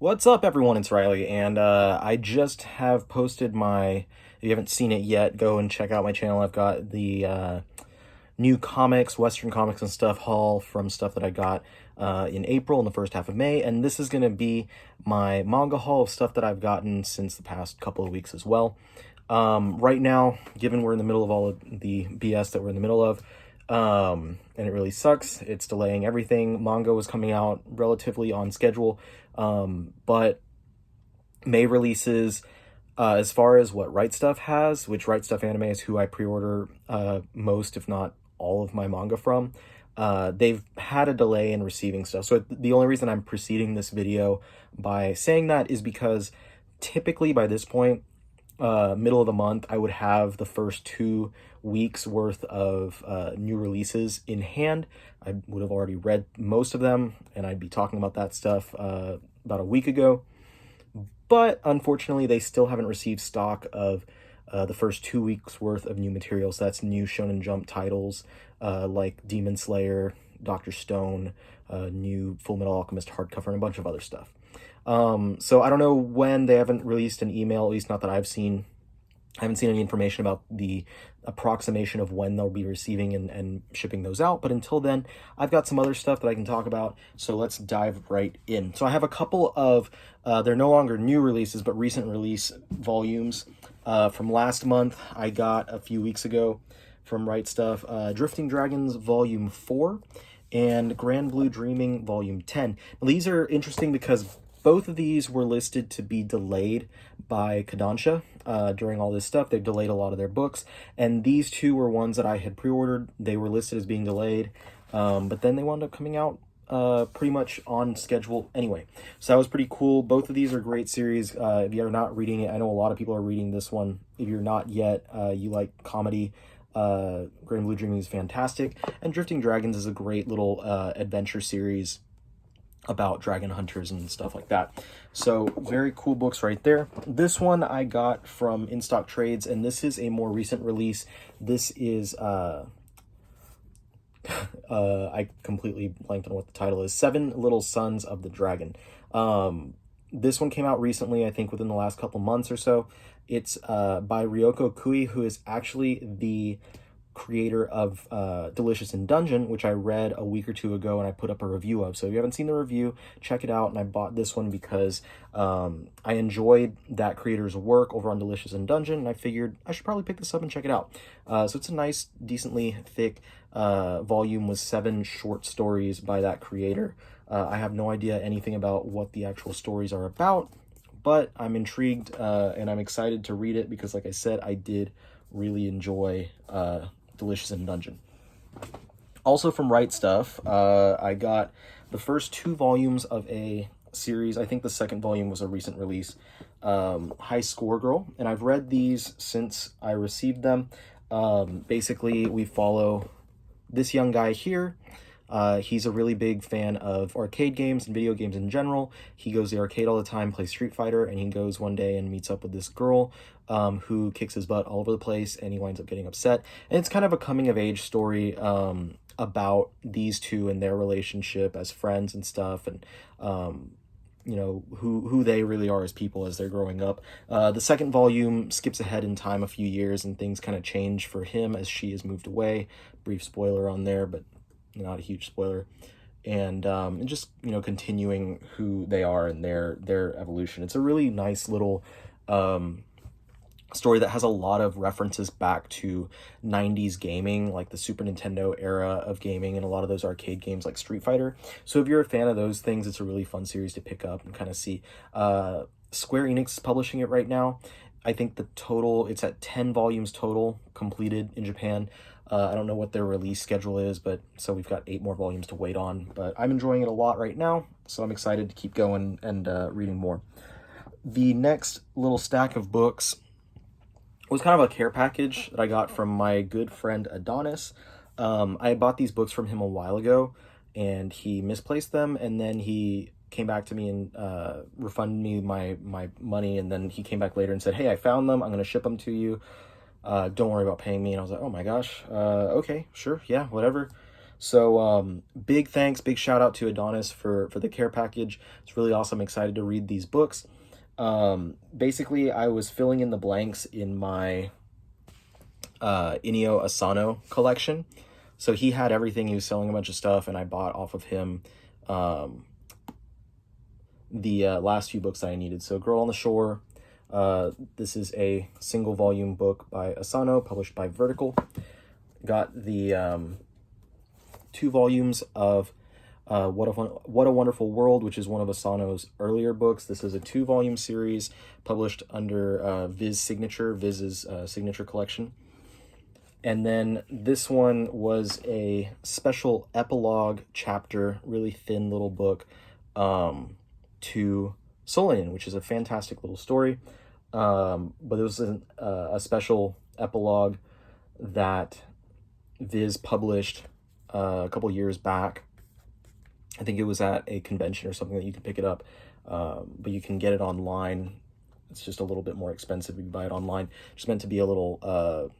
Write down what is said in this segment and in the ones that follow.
What's up, everyone? It's Riley, and I just have posted my. If you haven't seen it yet, go and check out my channel. I've got the new comics, Western comics and stuff haul from stuff that I got in April and the first half of May, and this is going to be my manga haul of stuff that I've gotten since the past couple of weeks as well. Right now, given we're in the middle of all of the BS that we're in the middle of, and it really sucks. It's delaying everything. Manga was coming out relatively on schedule, but May releases, as far as what Right Stuff has, which Right Stuff Anime is who I pre-order most, if not all of my manga from, they've had a delay in receiving stuff. So the only reason I'm preceding this video by saying that is because typically by this point, middle of the month, I would have the first 2 weeks worth of new releases in hand. I would have already read most of them, and I'd be talking about that stuff about a week ago. But unfortunately, they still haven't received stock of the first 2 weeks worth of new materials. So that's new Shonen Jump titles like Demon Slayer, Dr. Stone, new Full Metal Alchemist hardcover, and a bunch of other stuff. So I don't know when. They haven't released an email, at least not that I've seen. I haven't seen any information about the approximation of when they'll be receiving and shipping those out. But until then, I've got some other stuff that I can talk about. So let's dive right in. So I have a couple of, they're no longer new releases, but recent release volumes. From last month, I got a few weeks ago from Right Stuff, Drifting Dragons Volume 4 and Grand Blue Dreaming Volume 10. Now, these are interesting because both of these were listed to be delayed by Kodansha during all this stuff. They've delayed a lot of their books, and these two were ones that I had pre-ordered. They were listed as being delayed, but then they wound up coming out pretty much on schedule anyway. So that was pretty cool. Both of these are great series. If you're not reading it, I know a lot of people are reading this one. If you're not yet, you like comedy, Grand Blue Dreaming is fantastic, and Drifting Dragons is a great little adventure series about dragon hunters and stuff like that. So very cool books right there. This one I got from In Stock Trades, and this is a more recent release. This is I completely blanked on what the title is. Seven Little Sons of the Dragon. This one came out recently, I think within the last couple months or so. It's by Ryoko Kui, who is actually the creator of Delicious in Dungeon, which I read a week or two ago and I put up a review of. So if you haven't seen the review, check it out. And I bought this one because I enjoyed that creator's work over on Delicious in Dungeon, and I figured I should probably pick this up and check it out. So it's a nice, decently thick volume with 7 short stories by that creator. I have no idea anything about what the actual stories are about, but I'm intrigued and I'm excited to read it because, like I said, I did really enjoy Delicious in Dungeon. Also from Right Stuff, I got the first 2 volumes of a series. I think the second volume was a recent release, High Score Girl, and I've read these since I received them. Basically, we follow this young guy here. He's a really big fan of arcade games and video games in general. He goes to the arcade all the time, plays Street Fighter, and he goes one day and meets up with this girl who kicks his butt all over the place, and he winds up getting upset. And it's kind of a coming-of-age story about these two and their relationship as friends and stuff, and you know, who they really are as people as they're growing up. The second volume skips ahead in time a few years, and things kind of change for him as she has moved away. Brief spoiler on there, but not a huge spoiler. And just, you know, continuing who they are and their evolution. It's a really nice little story that has a lot of references back to 90s gaming, like the Super Nintendo era of gaming and a lot of those arcade games like Street Fighter. So if you're a fan of those things, it's a really fun series to pick up and kind of see. Square Enix is publishing it right now. I think the total, it's at 10 volumes total completed in Japan. I don't know what their release schedule is, but so we've got 8 more volumes to wait on. But I'm enjoying it a lot right now, so I'm excited to keep going and reading more. The next little stack of books was kind of a care package that I got from my good friend Adonis. I bought these books from him a while ago, and he misplaced them, and then he came back to me and refunded me my money, and then he came back later and said, hey, I found them, I'm going to ship them to you. Don't worry about paying me. And I was like, oh my gosh, okay, sure, yeah, whatever. So big thanks, big shout out to Adonis for the care package. It's really awesome. Excited to read these books. Basically, I was filling in the blanks in my Inio Asano collection. So he had everything. He was selling a bunch of stuff, and I bought off of him the last few books that I needed. So Girl on the Shore. This is a single volume book by Asano, published by Vertical. Got the 2 volumes of What a Wonderful World, which is one of Asano's earlier books. This is a 2-volume series published under Viz's signature collection. And then this one was a special epilogue chapter, really thin little book, to Solanin, which is a fantastic little story. But it was a special epilogue that Viz published a couple years back. I think it was at a convention or something that you can pick it up, but you can get it online. It's just a little bit more expensive if you buy it online. Just meant to be a little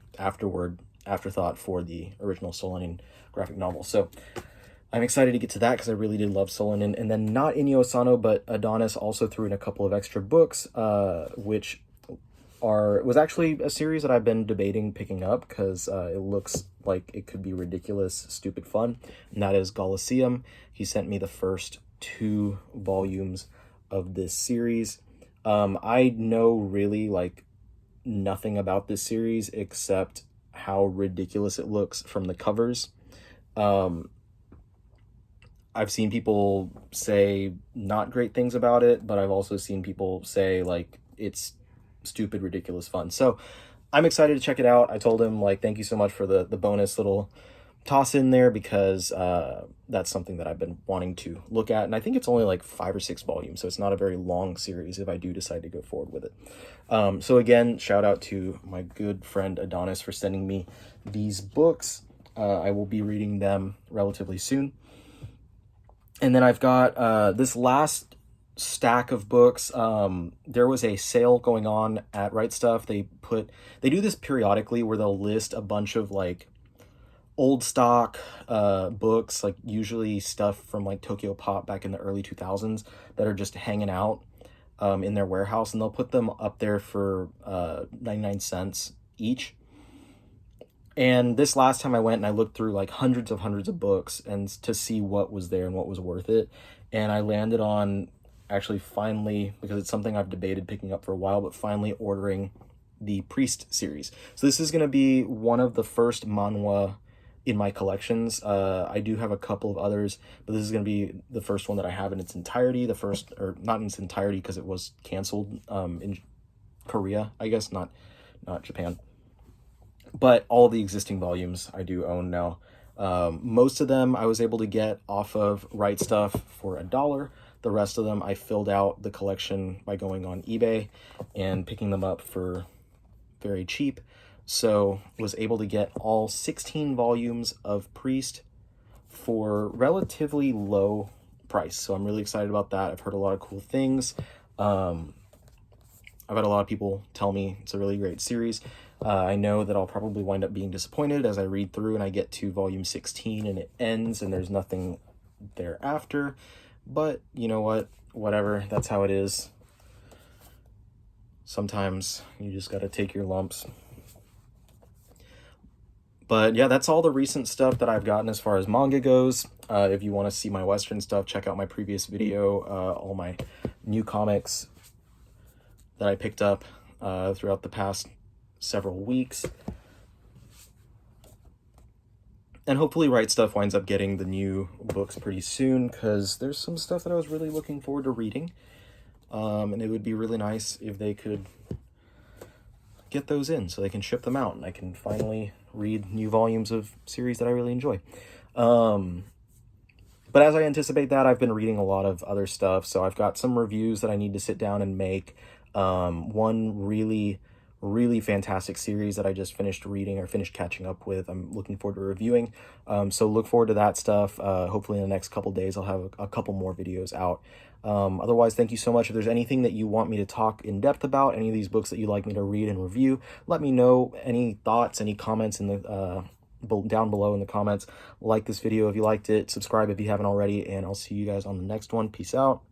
afterthought for the original Solanin graphic novel. So I'm excited to get to that because I really did love Solanin. And then not Inio Asano, but Adonis also threw in a couple of extra books, which was actually a series that I've been debating picking up because it looks like it could be ridiculous, stupid fun. And that is Colosseum. He sent me the first 2 volumes of this series. I know really like nothing about this series except how ridiculous it looks from the covers. I've seen people say not great things about it, but I've also seen people say like it's stupid, ridiculous fun. So I'm excited to check it out. I told him like, thank you so much for the bonus little toss in there because that's something that I've been wanting to look at. And I think it's only like 5 or 6 volumes, so it's not a very long series if I do decide to go forward with it. So again, shout out to my good friend Adonis for sending me these books. I will be reading them relatively soon. And then I've got this last stack of books. There was a sale going on at Right Stuff. They do this periodically where they'll list a bunch of like old stock books, like usually stuff from like Tokyo Pop back in the early 2000s that are just hanging out in their warehouse, and they'll put them up there for 99 cents each. And this last time I went and I looked through like hundreds of books and to see what was there and what was worth it. And I landed on actually finally, because it's something I've debated picking up for a while, but finally ordering the Priest series. So this is going to be one of the first manhwa in my collections. I do have a couple of others, but this is going to be the first one that I have in its entirety. The first, or not in its entirety because it was canceled in Korea, I guess, not Japan. But all the existing volumes I do own now. Most of them I was able to get off of Right Stuff for $1. The rest of them I filled out the collection by going on eBay and picking them up for very cheap. So was able to get all 16 volumes of Priest for relatively low price. So I'm really excited about that. I've heard a lot of cool things. I've had a lot of people tell me it's a really great series. I know that I'll probably wind up being disappointed as I read through and I get to volume 16 and it ends and there's nothing thereafter. But you know what? Whatever. That's how it is. Sometimes you just got to take your lumps. But yeah, that's all the recent stuff that I've gotten as far as manga goes. If you want to see my Western stuff, check out my previous video. All my new comics that I picked up throughout the past several weeks. And hopefully Right Stuff winds up getting the new books pretty soon, because there's some stuff that I was really looking forward to reading. And it would be really nice if they could get those in so they can ship them out and I can finally read new volumes of series that I really enjoy. But as I anticipate that, I've been reading a lot of other stuff. So I've got some reviews that I need to sit down and make. One really fantastic series that I just finished reading or finished catching up with. I'm looking forward to reviewing. So look forward to that stuff. Hopefully in the next couple days, I'll have a couple more videos out. Otherwise, thank you so much. If there's anything that you want me to talk in depth about, any of these books that you'd like me to read and review, let me know. Any thoughts, any comments in the down below in the comments. Like this video if you liked it, subscribe if you haven't already, and I'll see you guys on the next one. Peace out.